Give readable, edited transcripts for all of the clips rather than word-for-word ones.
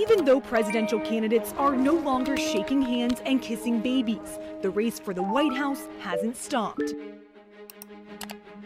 Even though presidential candidates are no longer shaking hands and kissing babies, the race for the White House hasn't stopped.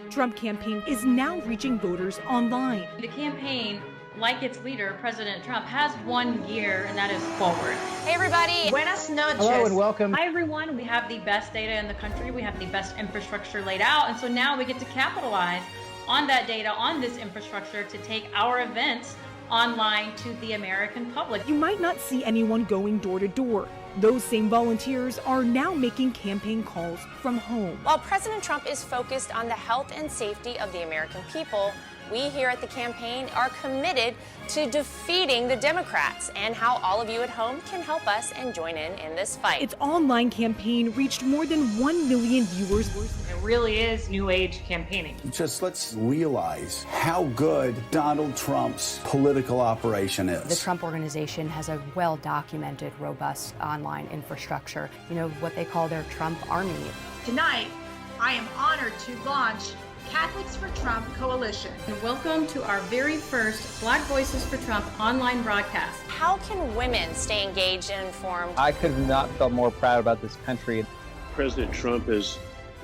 Trump campaign is now reaching voters online. The campaign, like its leader, President Trump, has one gear, and that is forward. Hey everybody. Buenas noches. Hello and welcome. Hi everyone. We have the best data in the country. We have the best infrastructure laid out. And so now we get to capitalize on that data, on this infrastructure, to take our events online to the American public. You might not see anyone going door to door. Those same volunteers are now making campaign calls from home. While President Trump is focused on the health and safety of the American people, we here at the campaign are committed to defeating the Democrats, and how all of you at home can help us and join in this fight. Its online campaign reached more than 1 million viewers. It really is new age campaigning. Just let's realize how good Donald Trump's political operation is. The Trump Organization has a well-documented, robust online infrastructure. You know, what they call their Trump Army. Tonight, I am honored to launch Catholics for Trump Coalition. And welcome to our very first Black Voices for Trump online broadcast. How can women stay engaged and informed? I could have not felt more proud about this country. President Trump has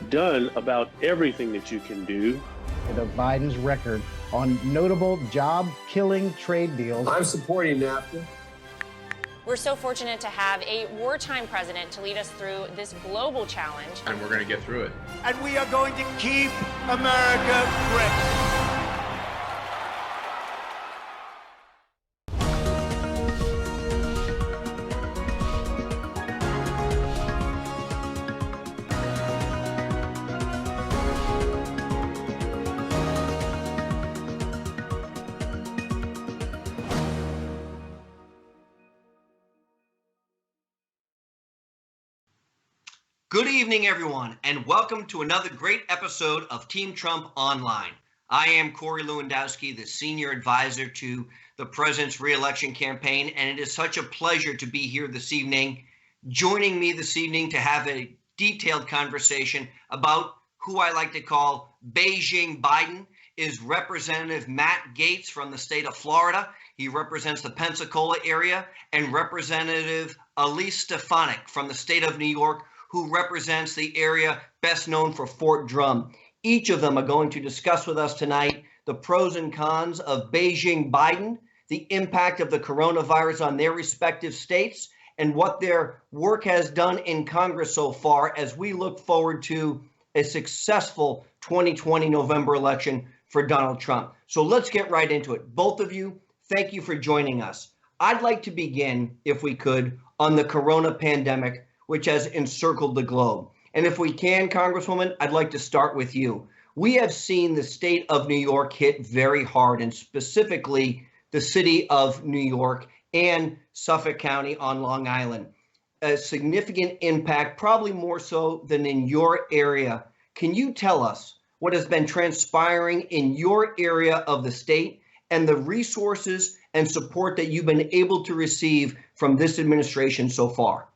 done about everything that you can do. Of Biden's record on notable job-killing trade deals. I'm supporting NAFTA. We're so fortunate to have a wartime president to lead us through this global challenge. And we're going to get through it. And we are going to keep America great. Good evening, everyone, and welcome to another great episode of Team Trump Online. I am Corey Lewandowski, the senior advisor to the president's re-election campaign, and it is such a pleasure to be here this evening. Joining me this evening to have a detailed conversation about who I like to call Beijing Biden is Representative Matt Gaetz from the state of Florida. He represents the Pensacola area, and Representative Elise Stefanik from the state of New York, who represents the area best known for Fort Drum. Each of them are going to discuss with us tonight the pros and cons of Beijing Biden, the impact of the coronavirus on their respective states, and what their work has done in Congress so far as we look forward to a successful 2020 November election for Donald Trump. So let's get right into it. Both of you, thank you for joining us. I'd like to begin, if we could, on the corona pandemic, which has encircled the globe. And if we can, Congresswoman, I'd like to start with you. We have seen the state of New York hit very hard, and specifically the city of New York and Suffolk County on Long Island. A significant impact, probably more so than in your area. Can you tell us what has been transpiring in your area of the state and the resources and support that you've been able to receive from this administration so far?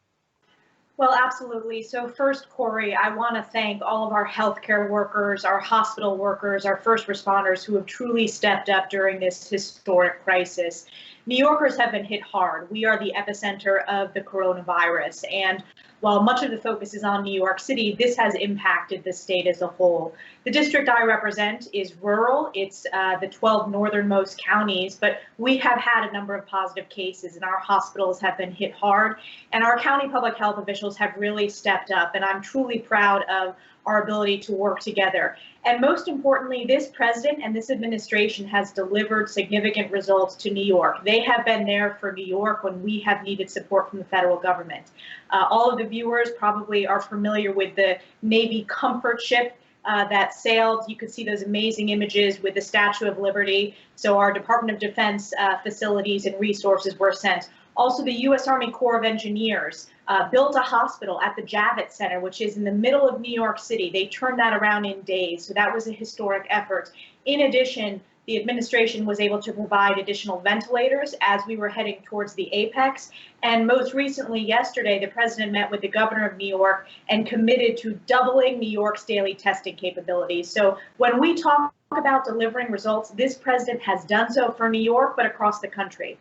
Well, absolutely. So first, Corey, I want to thank all of our healthcare workers, our hospital workers, our first responders who have truly stepped up during this historic crisis. New Yorkers have been hit hard. We are the epicenter of the coronavirus. And while much of the focus is on New York City, this has impacted the state as a whole. The district I represent is rural. It's the 12 northernmost counties, but we have had a number of positive cases and our hospitals have been hit hard. And our county public health officials have really stepped up. And I'm truly proud of our ability to work together. And most importantly, this president and this administration has delivered significant results to New York. They have been there for New York when we have needed support from the federal government. All of the viewers probably are familiar with the Navy Comfort ship that sailed. You could see those amazing images with the Statue of Liberty. So our Department of Defense facilities and resources were sent. Also, the U.S. Army Corps of Engineers built a hospital at the Javits Center, which is in the middle of New York City. They turned that around in days, so that was a historic effort. In addition, the administration was able to provide additional ventilators as we were heading towards the apex. And most recently, yesterday, the president met with the governor of New York and committed to doubling New York's daily testing capabilities. So when we talk about delivering results, this president has done so for New York, but across the country.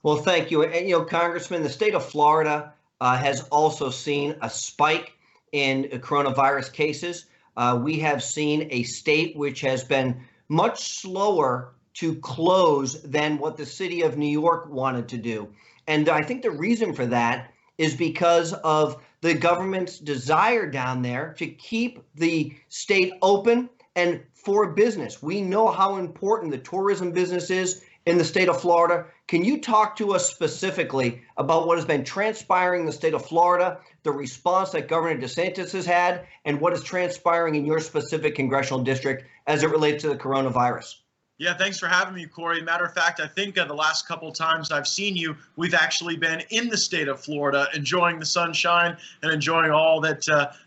Well, thank you. And, Congressman, the state of Florida has also seen a spike in coronavirus cases. We have seen a state which has been much slower to close than what the city of New York wanted to do. And I think the reason for that is because of the government's desire down there to keep the state open and for business. We know how important the tourism business is in the state of Florida. Can you talk to us specifically about what has been transpiring in the state of Florida, the response that Governor DeSantis has had, and what is transpiring in your specific congressional district as it relates to the coronavirus? Yeah, thanks for having me, Corey. Matter of fact, I think the last couple of times I've seen you, we've actually been in the state of Florida, enjoying the sunshine and enjoying all that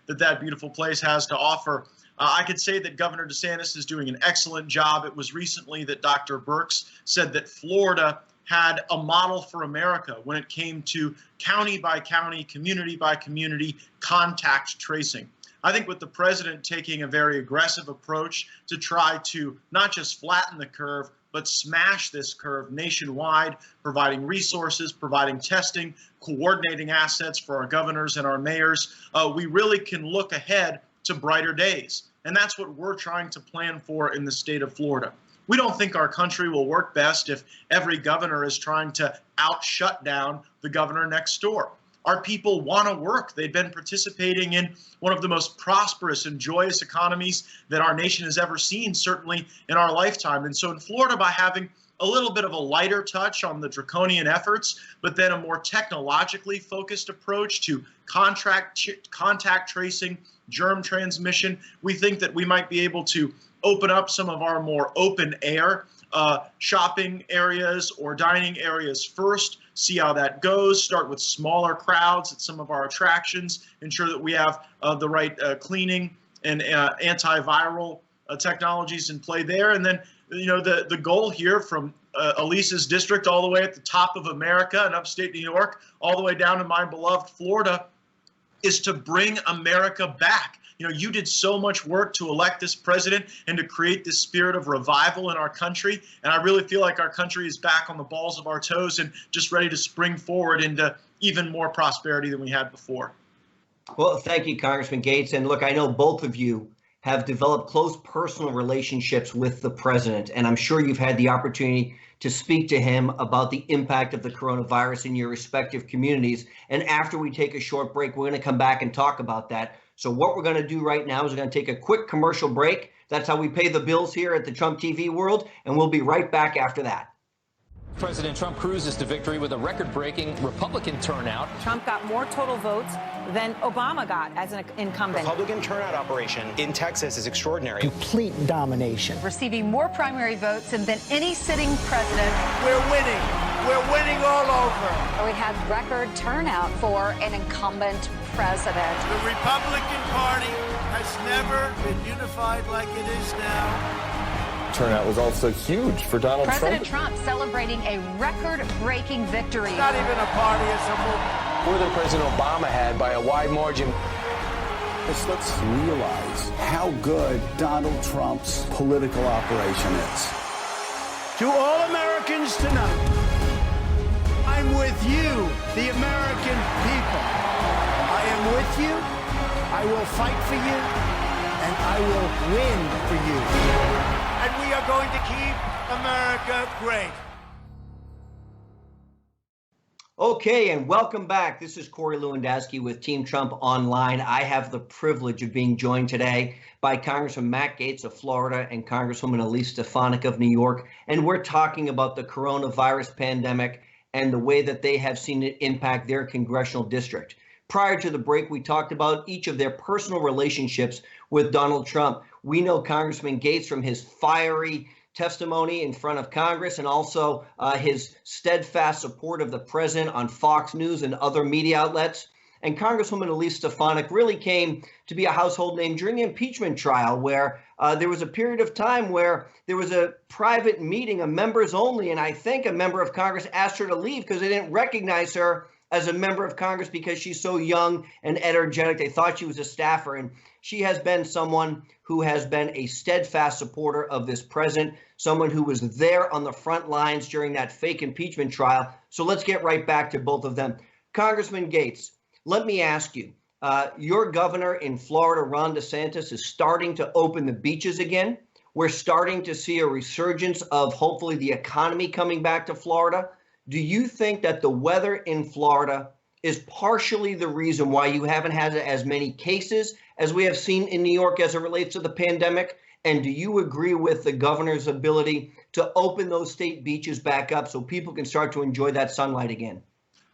that beautiful place has to offer. I could say that Governor DeSantis is doing an excellent job. It was recently that Dr. Birx said that Florida had a model for America when it came to county by county, community by community contact tracing. I think with the president taking a very aggressive approach to try to not just flatten the curve, but smash this curve nationwide, providing resources, providing testing, coordinating assets for our governors and our mayors, we really can look ahead to brighter days. And that's what we're trying to plan for in the state of Florida. We don't think our country will work best if every governor is trying to shut down the governor next door. Our people want to work. They've been participating in one of the most prosperous and joyous economies that our nation has ever seen, certainly in our lifetime. And so in Florida, by having a little bit of a lighter touch on the draconian efforts, but then a more technologically focused approach to contact tracing, germ transmission, we think that we might be able to open up some of our more open air shopping areas or dining areas first, see how that goes, start with smaller crowds at some of our attractions, ensure that we have the right cleaning and antiviral technologies in play there. And then, the goal here from Elisa's district all the way at the top of America and upstate New York, all the way down to my beloved Florida, is to bring America back. You did so much work to elect this president and to create this spirit of revival in our country. And I really feel like our country is back on the balls of our toes and just ready to spring forward into even more prosperity than we had before. Well, thank you, Congressman Gates. And look, I know both of you have developed close personal relationships with the president, and I'm sure you've had the opportunity to speak to him about the impact of the coronavirus in your respective communities. And after we take a short break, we're going to come back and talk about that. So what we're going to do right now is we're going to take a quick commercial break. That's how we pay the bills here at the Trump TV world, and we'll be right back after that. President Trump cruises to victory with a record-breaking Republican turnout. Trump got more total votes than Obama got as an incumbent. Republican turnout operation in Texas is extraordinary. Complete domination. Receiving more primary votes than any sitting president. We're winning. We're winning all over. We had record turnout for an incumbent president. The Republican Party has never been unified like it is now. Turnout was also huge for Donald Trump. President Trump celebrating a record-breaking victory. It's not even a party, it's a movement. More than President Obama had by a wide margin. Let's realize how good Donald Trump's political operation is. To all Americans tonight, I'm with you, the American people. I am with you, I will fight for you, and I will win for you. And we are going to keep America great. Okay, and welcome back. This is Corey Lewandowski with Team Trump Online. I have the privilege of being joined today by Congressman Matt Gaetz of Florida and Congresswoman Elise Stefanik of New York. And we're talking about the coronavirus pandemic and the way that they have seen it impact their congressional district. Prior to the break, we talked about each of their personal relationships with Donald Trump. We know Congressman Gaetz from his fiery testimony in front of Congress and also his steadfast support of the president on Fox News and other media outlets. And Congresswoman Elise Stefanik really came to be a household name during the impeachment trial, where there was a period of time where there was a private meeting of members only, and I think a member of Congress asked her to leave because they didn't recognize her as a member of Congress because she's so young and energetic. They thought she was a staffer, and she has been someone who has been a steadfast supporter of this president, someone who was there on the front lines during that fake impeachment trial. So let's get right back to both of them. Congressman Gates, let me ask you, your governor in Florida, Ron DeSantis, is starting to open the beaches again. We're starting to see a resurgence of hopefully the economy coming back to Florida. Do you think that the weather in Florida is partially the reason why you haven't had as many cases as we have seen in New York as it relates to the pandemic? And do you agree with the governor's ability to open those state beaches back up so people can start to enjoy that sunlight again?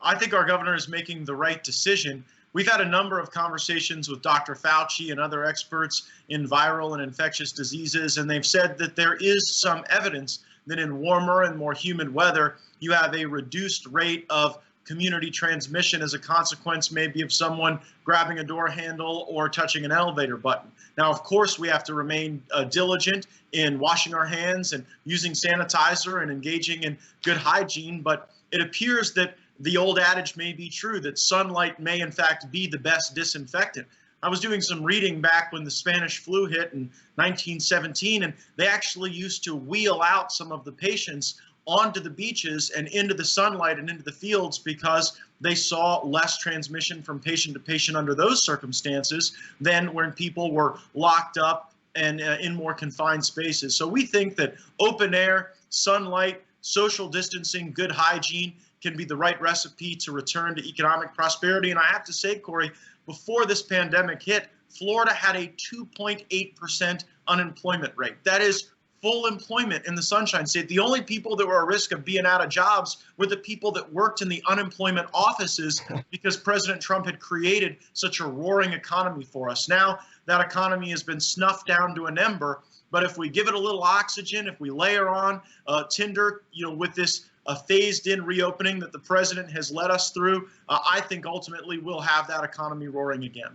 I think our governor is making the right decision. We've had a number of conversations with Dr. Fauci and other experts in viral and infectious diseases, and they've said that there is some evidence that in warmer and more humid weather, you have a reduced rate of community transmission as a consequence maybe of someone grabbing a door handle or touching an elevator button. Now, of course, we have to remain diligent in washing our hands and using sanitizer and engaging in good hygiene, but it appears that the old adage may be true that sunlight may in fact be the best disinfectant. I was doing some reading back when the Spanish flu hit in 1917, and they actually used to wheel out some of the patients onto the beaches and into the sunlight and into the fields because they saw less transmission from patient to patient under those circumstances than when people were locked up and in more confined spaces. So we think that open air, sunlight, social distancing, good hygiene can be the right recipe to return to economic prosperity. And I have to say, Corey, before this pandemic hit, Florida had a 2.8% unemployment rate. That is full employment in the Sunshine State. The only people that were at risk of being out of jobs were the people that worked in the unemployment offices because President Trump had created such a roaring economy for us. Now that economy has been snuffed down to an ember, but if we give it a little oxygen, if we layer on tinder, with this phased-in reopening that the president has led us through, I think ultimately we'll have that economy roaring again.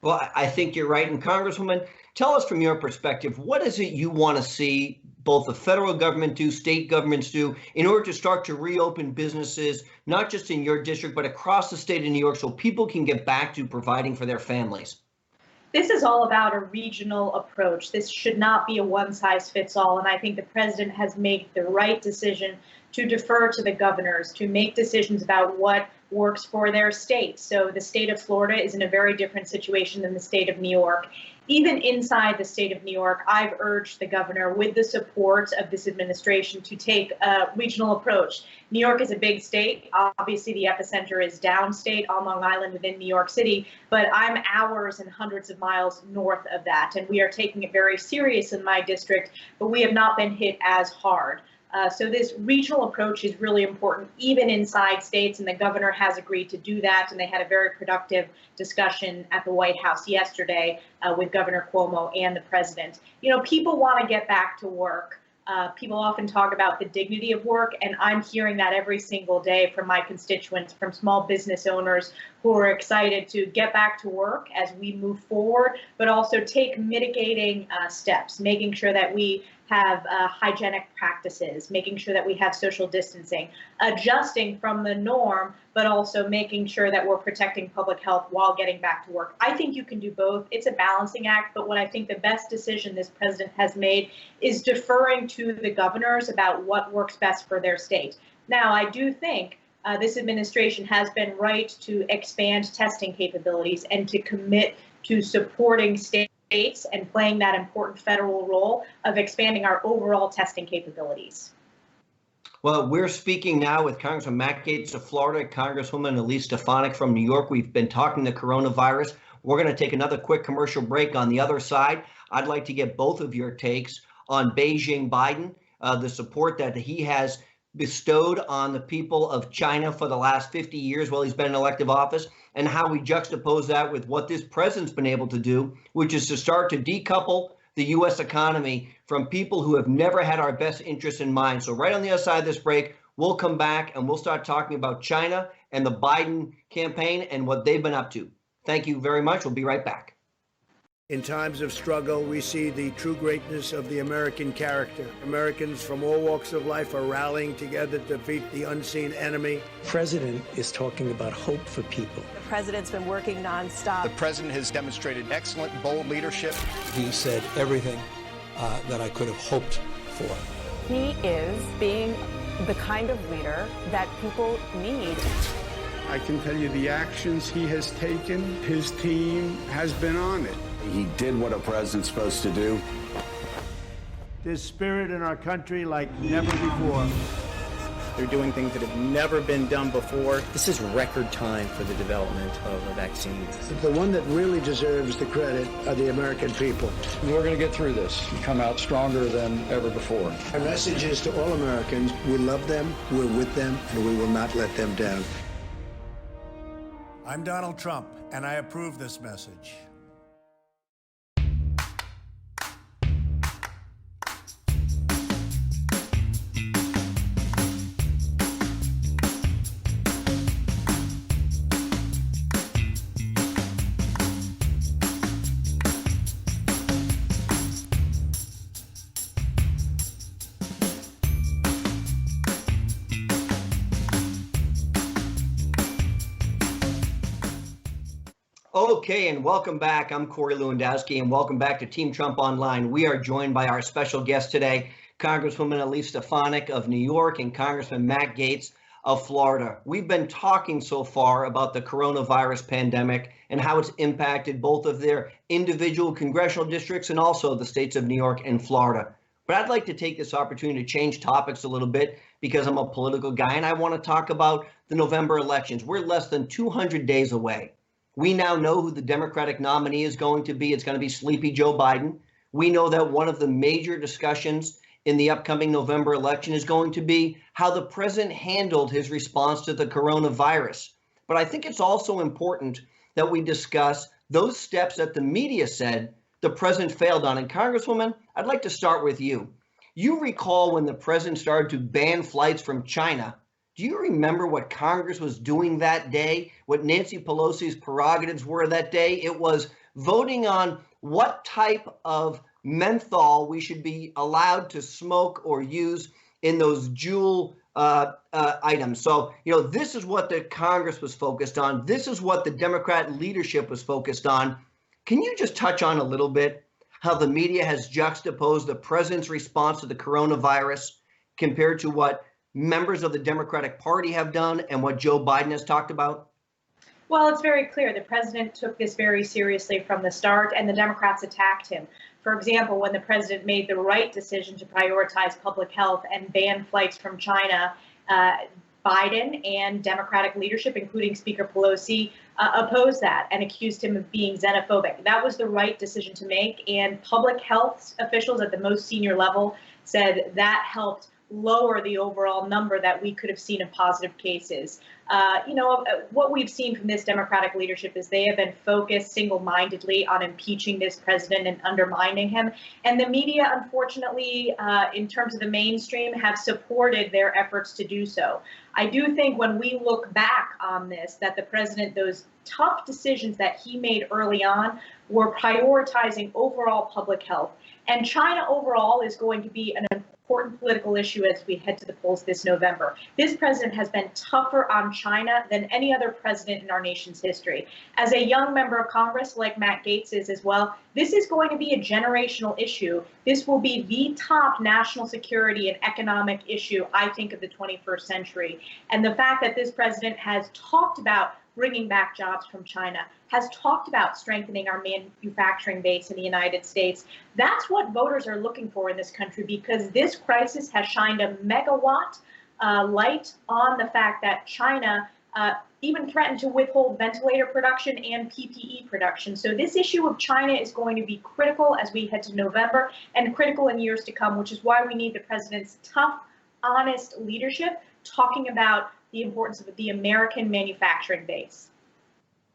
Well, I think you're right. And Congresswoman, tell us from your perspective, what is it you want to see both the federal government do, state governments do, in order to start to reopen businesses, not just in your district, but across the state of New York so people can get back to providing for their families? This is all about a regional approach. This should not be a one-size-fits-all, and I think the president has made the right decision to defer to the governors, to make decisions about what works for their state. So the state of Florida is in a very different situation than the state of New York. Even inside the state of New York, I've urged the governor, with the support of this administration, to take a regional approach. New York is a big state. Obviously, the epicenter is downstate on Long Island within New York City, but I'm hours and hundreds of miles north of that, and we are taking it very serious in my district, but we have not been hit as hard. So this regional approach is really important, even inside states, and the governor has agreed to do that. And they had a very productive discussion at the White House yesterday with Governor Cuomo and the president. People want to get back to work. People often talk about the dignity of work, and I'm hearing that every single day from my constituents, from small business owners who are excited to get back to work as we move forward, but also take mitigating steps, making sure that we have hygienic practices, making sure that we have social distancing, adjusting from the norm, but also making sure that we're protecting public health while getting back to work. I think you can do both. It's a balancing act, but what I think the best decision this president has made is deferring to the governors about what works best for their state. Now, I do think this administration has been right to expand testing capabilities and to commit to supporting states and playing that important federal role of expanding our overall testing capabilities. Well, we're speaking now with Congressman Matt Gaetz of Florida, Congresswoman Elise Stefanik from New York. We've been talking the coronavirus. We're going to take another quick commercial break. On the other side, I'd like to get both of your takes on Beijing Biden, the support that he has bestowed on the people of China for the last 50 years while he's been in elective office, and how we juxtapose that with what this president's been able to do, which is to start to decouple the U.S. economy from people who have never had our best interests in mind. So right on the other side of this break, we'll come back and we'll start talking about China and the Biden campaign and what they've been up to. Thank you very much. We'll be right back. In times of struggle, we see the true greatness of the American character. Americans from all walks of life are rallying together to defeat the unseen enemy. The president is talking about hope for people. The president's been working nonstop. The president has demonstrated excellent, bold leadership. He said everything that I could have hoped for. He is being the kind of leader that people need. I can tell you the actions he has taken, his team has been on it. He did what a president's supposed to do. There's spirit in our country like never before. They're doing things that have never been done before. This is record time for the development of a vaccine. The one that really deserves the credit are the American people. We're going to get through this and come out stronger than ever before. Our message is to all Americans, we love them, we're with them, and we will not let them down. I'm Donald Trump, and I approve this message. Okay, and welcome back. I'm Corey Lewandowski, and welcome back to Team Trump Online. We are joined by our special guest today, Congresswoman Elise Stefanik of New York and Congressman Matt Gaetz of Florida. We've been talking so far about the coronavirus pandemic and how it's impacted both of their individual congressional districts and also the states of New York and Florida. But I'd like to take this opportunity to change topics a little bit because I'm a political guy and I want to talk about the November elections. We're less than 200 days away. We now know who the Democratic nominee is going to be. It's going to be Sleepy Joe Biden. We know that one of the major discussions in the upcoming November election is going to be how the president handled his response to the coronavirus. But I think it's also important that we discuss those steps that the media said the president failed on. And Congresswoman, I'd like to start with you. You recall when the president started to ban flights from China. Do you remember what Congress was doing that day, what Nancy Pelosi's prerogatives were that day? It was voting on what type of menthol we should be allowed to smoke or use in those Juul items. So, this is what the Congress was focused on. This is what the Democrat leadership was focused on. Can you just touch on a little bit how the media has juxtaposed the president's response to the coronavirus compared to what members of the Democratic Party have done and what Joe Biden has talked about? Well, it's very clear the president took this very seriously from the start, and the Democrats attacked him. For example, when the president made the right decision to prioritize public health and ban flights from China, Biden and Democratic leadership, including Speaker Pelosi, opposed that and accused him of being xenophobic. That was the right decision to make, and public health officials at the most senior level said that helped lower the overall number that we could have seen of positive cases. What we've seen from this Democratic leadership is they have been focused single-mindedly on impeaching this president and undermining him. And the media, unfortunately, in terms of the mainstream, have supported their efforts to do so. I do think when we look back on this, that the president, those tough decisions that he made early on were prioritizing overall public health. And China overall is going to be an important political issue as we head to the polls this November. This president has been tougher on China than any other president in our nation's history. As a young member of Congress, like Matt Gaetz is as well, this is going to be a generational issue. This will be the top national security and economic issue, I think, of the 21st century. And the fact that this president has talked about bringing back jobs from China, has talked about strengthening our manufacturing base in the United States. That's what voters are looking for in this country, because this crisis has shined a megawatt light on the fact that China even threatened to withhold ventilator production and PPE production. So this issue of China is going to be critical as we head to November and critical in years to come, which is why we need the president's tough, honest leadership talking about the importance of the American manufacturing base.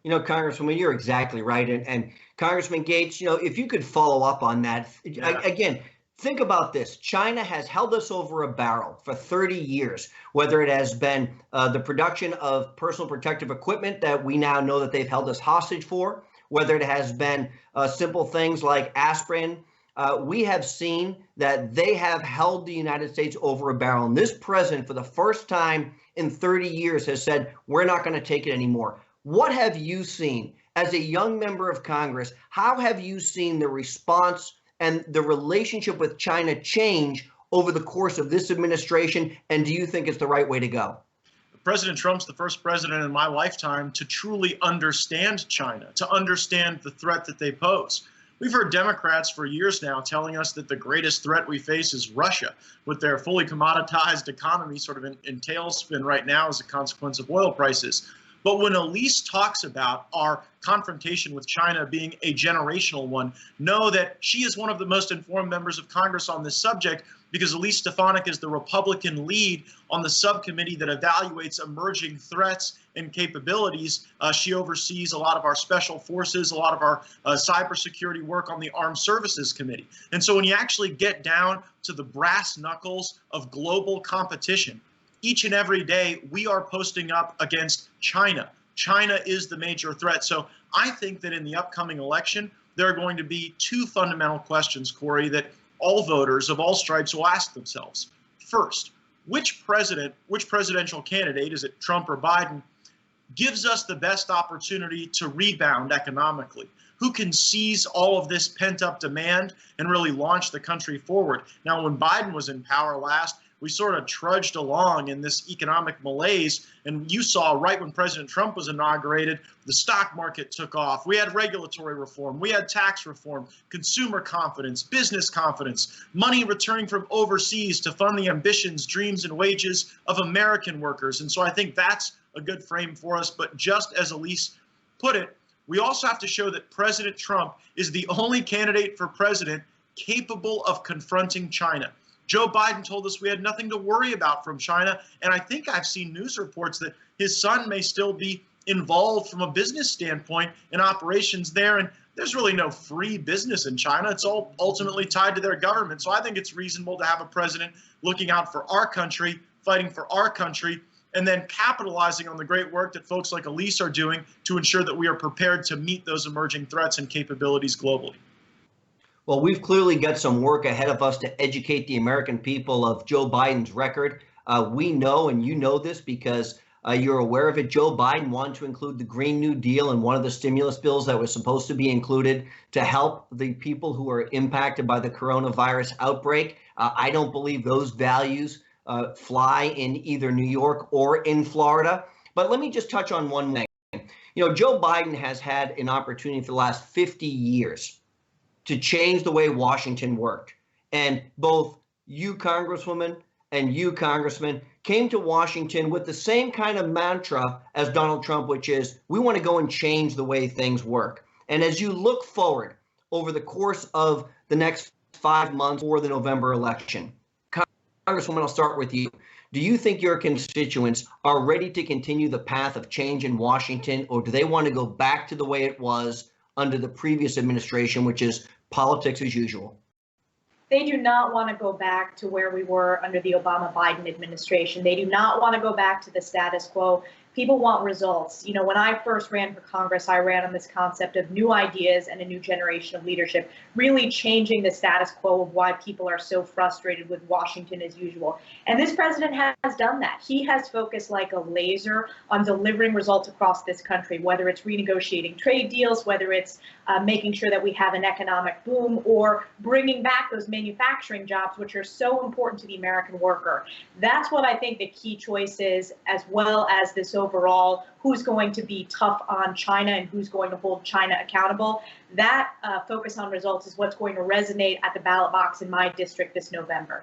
Congresswoman, you're exactly right. And Congressman Gaetz, if you could follow up on that. Again, think about this. China has held us over a barrel for 30 years, whether it has been the production of personal protective equipment that we now know that they've held us hostage for, whether it has been simple things like aspirin. We have seen that they have held the United States over a barrel. And this president, for the first time in 30 years, has said, we're not going to take it anymore. What have you seen as a young member of Congress? How have you seen the response and the relationship with China change over the course of this administration? And do you think it's the right way to go? President Trump's the first president in my lifetime to truly understand China, to understand the threat that they pose. We've heard Democrats for years now telling us that the greatest threat we face is Russia, with their fully commoditized economy sort of in tailspin right now as a consequence of oil prices. But when Elise talks about our confrontation with China being a generational one, know that she is one of the most informed members of Congress on this subject, because Elise Stefanik is the Republican lead on the subcommittee that evaluates emerging threats and capabilities. She oversees a lot of our special forces, a lot of our cybersecurity work on the Armed Services Committee. And so when you actually get down to the brass knuckles of global competition, each and every day we are posting up against China. China is the major threat. So I think that in the upcoming election, there are going to be two fundamental questions, Corey, that all voters of all stripes will ask themselves. First, which presidential candidate, is it Trump or Biden, gives us the best opportunity to rebound economically? Who can seize all of this pent-up demand and really launch the country forward? Now, when Biden was in power last, we sort of trudged along in this economic malaise. And you saw right when President Trump was inaugurated, the stock market took off. We had regulatory reform. We had tax reform, consumer confidence, business confidence, money returning from overseas to fund the ambitions, dreams, and wages of American workers. And so I think that's a good frame for us. But just as Elise put it, we also have to show that President Trump is the only candidate for president capable of confronting China. Joe Biden told us we had nothing to worry about from China, and I think I've seen news reports that his son may still be involved from a business standpoint in operations there, and there's really no free business in China. It's all ultimately tied to their government. So I think it's reasonable to have a president looking out for our country, fighting for our country, and then capitalizing on the great work that folks like Elise are doing to ensure that we are prepared to meet those emerging threats and capabilities globally. Well, we've clearly got some work ahead of us to educate the American people of Joe Biden's record. We know, and you know this because you're aware of it, Joe Biden wanted to include the Green New Deal in one of the stimulus bills that was supposed to be included to help the people who are impacted by the coronavirus outbreak. I don't believe those values fly in either New York or in Florida. But let me just touch on one thing. You know, Joe Biden has had an opportunity for the last 50 years to change the way Washington worked. And both you, Congresswoman, and you, Congressman, came to Washington with the same kind of mantra as Donald Trump, which is, we want to go and change the way things work. And as you look forward over the course of the next 5 months for the November election, Congresswoman, I'll start with you. Do you think your constituents are ready to continue the path of change in Washington, or do they want to go back to the way it was under the previous administration, which is politics as usual? They do not want to go back to where we were under the Obama-Biden administration. They do not want to go back to the status quo. People want results. You know, when I first ran for Congress, I ran on this concept of new ideas and a new generation of leadership, really changing the status quo of why people are so frustrated with Washington as usual. And this president has done that. He has focused like a laser on delivering results across this country, whether it's renegotiating trade deals, whether it's making sure that we have an economic boom, or bringing back those manufacturing jobs, which are so important to the American worker. That's what I think the key choice is, as well as this overall, who's going to be tough on China and who's going to hold China accountable. That focus on results is what's going to resonate at the ballot box in my district this November.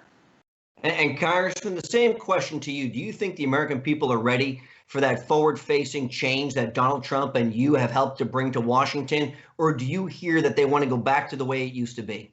And Congressman, the same question to you. Do you think the American people are ready for that forward-facing change that Donald Trump and you have helped to bring to Washington? Or do you hear that they want to go back to the way it used to be?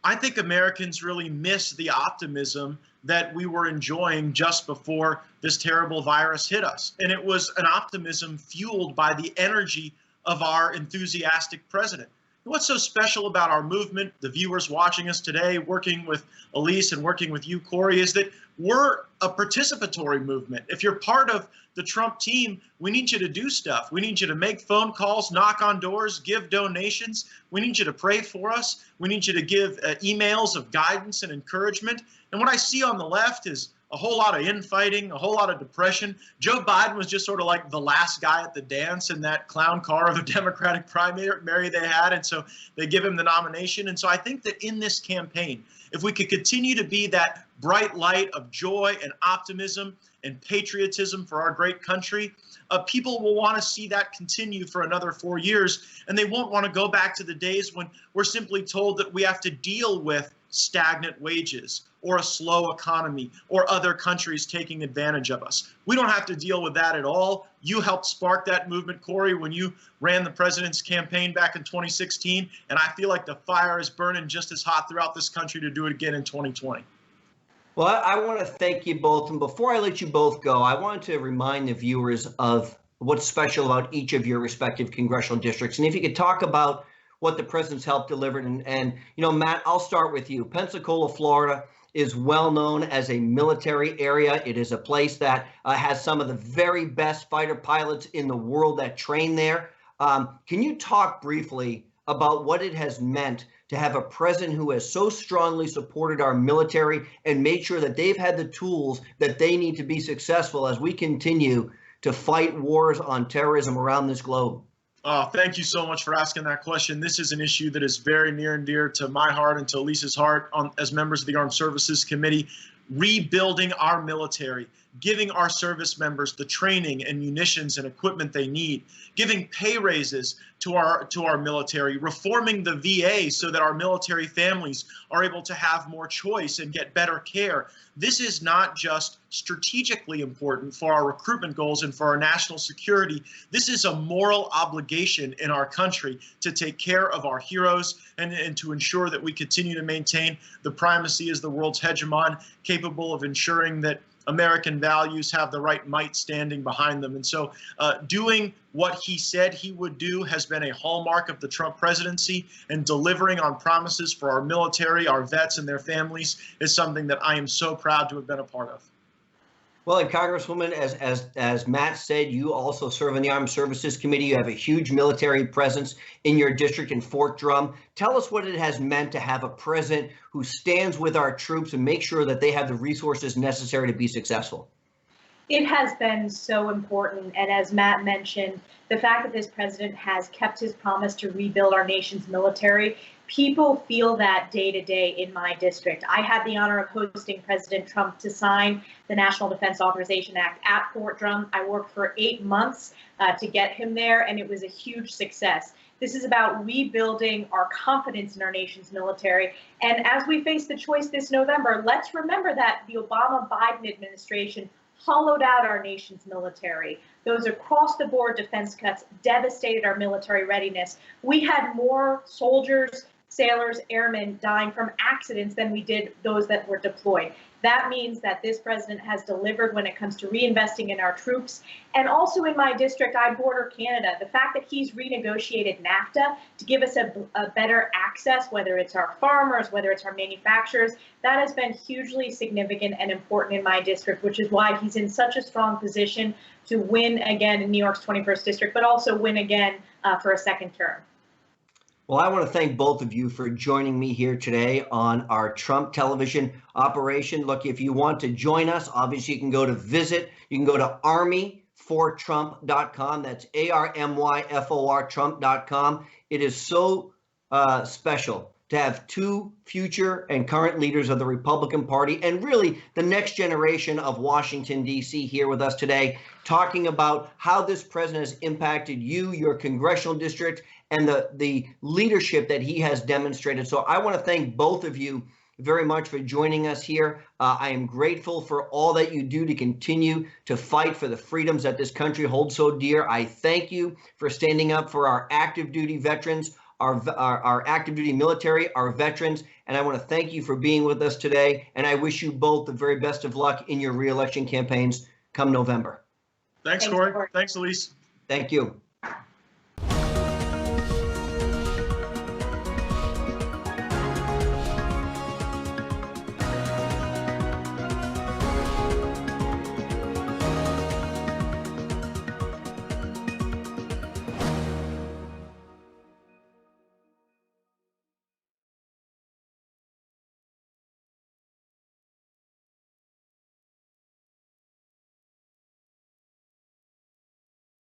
I think Americans really miss the optimism that we were enjoying just before this terrible virus hit us. And it was an optimism fueled by the energy of our enthusiastic president. what's so special about our movement, the viewers watching us today, working with Elise and working with you, Corey, is that we're a participatory movement. If you're part of the Trump team, we need you to do stuff. We need you to make phone calls, knock on doors, give donations. We need you to pray for us. We need you to give emails of guidance and encouragement. And what I see on the left is a whole lot of infighting, a whole lot of depression. Joe Biden was just sort of like the last guy at the dance in that clown car of the Democratic primary they had, and so they give him the nomination. And so I think that in this campaign, if we could continue to be that bright light of joy and optimism and patriotism for our great country, people will want to see that continue for another 4 years, and they won't want to go back to the days when we're simply told that we have to deal with stagnant wages or a slow economy or other countries taking advantage of us. We don't have to deal with that at all. You helped spark that movement, Corey, when you ran the president's campaign back in 2016, and I feel like the fire is burning just as hot throughout this country to do it again in 2020. Well, I want to thank you both. And before I let you both go, I want to remind the viewers of what's special about each of your respective congressional districts. And if you could talk about what the president's helped deliver. And you know, Matt, I'll start with you. Pensacola, Florida is well known as a military area. It is a place that has some of the very best fighter pilots in the world that train there. Can you talk briefly about what it has meant to have a president who has so strongly supported our military and made sure that they've had the tools that they need to be successful as we continue to fight wars on terrorism around this globe? Thank you so much for asking that question. This is an issue that is very near and dear to my heart and to Lisa's heart as members of the Armed Services Committee. Rebuilding our military, giving our service members the training and munitions and equipment they need, giving pay raises to our military, reforming the VA so that our military families are able to have more choice and get better care. This is not just strategically important for our recruitment goals and for our national security. This is a moral obligation in our country to take care of our heroes and to ensure that we continue to maintain the primacy as the world's hegemon, capable of ensuring that American values have the right might standing behind them. And so doing what he said he would do has been a hallmark of the Trump presidency, and delivering on promises for our military, our vets, and their families is something that I am so proud to have been a part of. Well, and Congresswoman, as Matt said, you also serve in the Armed Services Committee. You have a huge military presence in your district in Fort Drum. Tell us what it has meant to have a president who stands with our troops and makes sure that they have the resources necessary to be successful. It has been so important. And as Matt mentioned, the fact that this president has kept his promise to rebuild our nation's military, people feel that day to day in my district. I had the honor of hosting President Trump to sign the National Defense Authorization Act at Fort Drum. I worked for 8 months to get him there, and it was a huge success. This is about rebuilding our confidence in our nation's military. And as we face the choice this November, let's remember that the Obama-Biden administration hollowed out our nation's military. Those across-the-board defense cuts devastated our military readiness. We had more soldiers, sailors, airmen dying from accidents than we did those that were deployed. That means that this president has delivered when it comes to reinvesting in our troops. And also in my district, I border Canada. The fact that he's renegotiated NAFTA to give us a better access, whether it's our farmers, whether it's our manufacturers, that has been hugely significant and important in my district, which is why he's in such a strong position to win again in New York's 21st district, but also win again for a second term. Well, I want to thank both of you for joining me here today on our Trump television operation. Look, if you want to join us, obviously you can go to you can go to armyfortrump.com. That's ARMYFOR Trump.com. It is so special to have two future and current leaders of the Republican Party and really the next generation of Washington, D.C. here with us today, talking about how this president has impacted you, your congressional district, and the leadership that he has demonstrated. So I want to thank both of you very much for joining us here. I am grateful for all that you do to continue to fight for the freedoms that this country holds so dear. I thank you for standing up for our active duty veterans, our active duty military, our veterans, and I want to thank you for being with us today. And I wish you both the very best of luck in your re-election campaigns come November. Thanks, Corey. Thanks, Elise. Thank you.